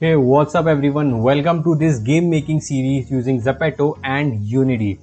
Hey, what's up everyone? Welcome to this game making series using Zepeto and Unity.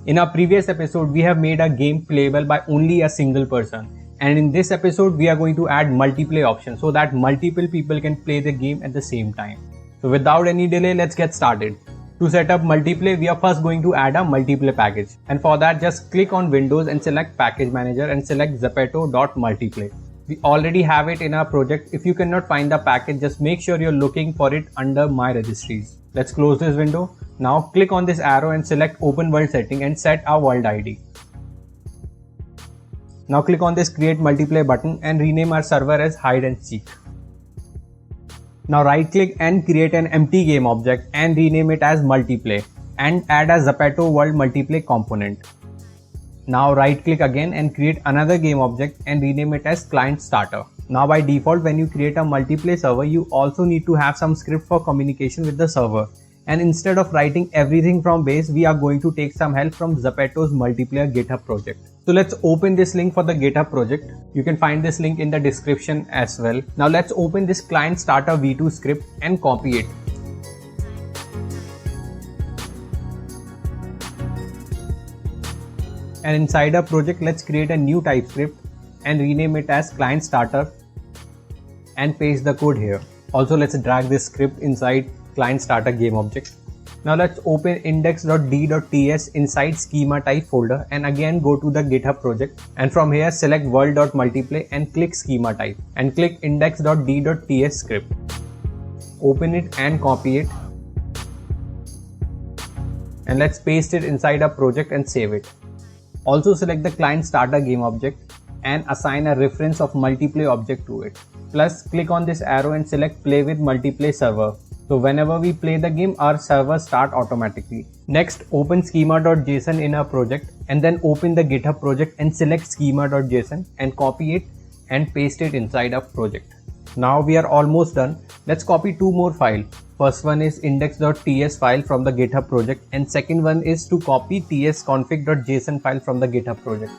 In our previous episode, we have made a game playable by only a single person. And in this episode, we are going to add multiplay option so that multiple people can play the game at the same time. So without any delay, let's get started. To set up Multiplay, we are first going to add a Multiplay package. And for that, just click on Windows and select Package Manager and select Zepeto.Multiplay. We already have it in our project. If you cannot find the package, just make sure you're looking for it under My Registries. Let's close this window. Now click on this arrow and select Open World Setting and set our world ID. Now click on this Create Multiplay button and rename our server as Hide and Seek. Now right click and create an empty game object and rename it as Multiplay and add a Zepeto World Multiplay component. Now right click again and create another game object and rename it as Client Starter. Now by default, when you create a Multiplay server, you also need to have some script for communication with the server. And instead of writing everything from base, we are going to take some help from Zepeto's multiplayer GitHub project. So let's open this link for the GitHub project. You can find this link in the description as well. Now let's open this Client Starter v2 script and copy it. And inside our project, let's create a new TypeScript and rename it as Client Starter and paste the code here. Also, let's drag this script inside Client Starter game object. Now let's open index.d.ts inside schema type folder and again go to the GitHub project, and from here select world.multiplay and click schema type and click index.d.ts script. Open it and copy it, and let's paste it inside our project and save it. Also select the Client Starter game object and assign a reference of Multiplay object to it. Plus click on this arrow and select Play with Multiplay server. So whenever we play the game, our server start automatically. Next, open schema.json in our project and then open the GitHub project and select schema.json and copy it and paste it inside our project. Now we are almost done. Let's copy two more files. First one is index.ts file from the GitHub project and second one is to copy tsconfig.json file from the GitHub project.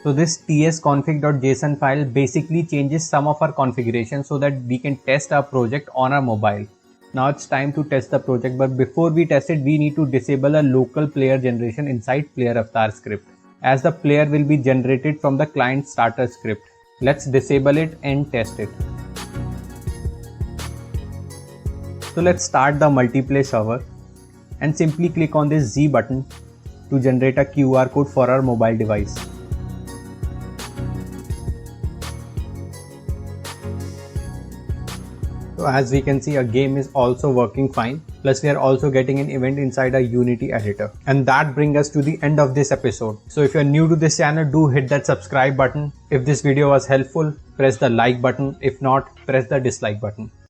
So this tsconfig.json file basically changes some of our configuration so that we can test our project on our mobile. Now it's time to test the project, but before we test it, we need to disable a local player generation inside player avatar script, as the player will be generated from the Client Starter script. Let's disable it and test it. So let's start the Multiplay server and simply click on this Z button to generate a QR code for our mobile device. So as we can see, our game is also working fine. Plus we are also getting an event inside our Unity editor. And that brings us to the end of this episode. So if you're new to this channel, do hit that subscribe button. If this video was helpful, press the like button. If not, press the dislike button.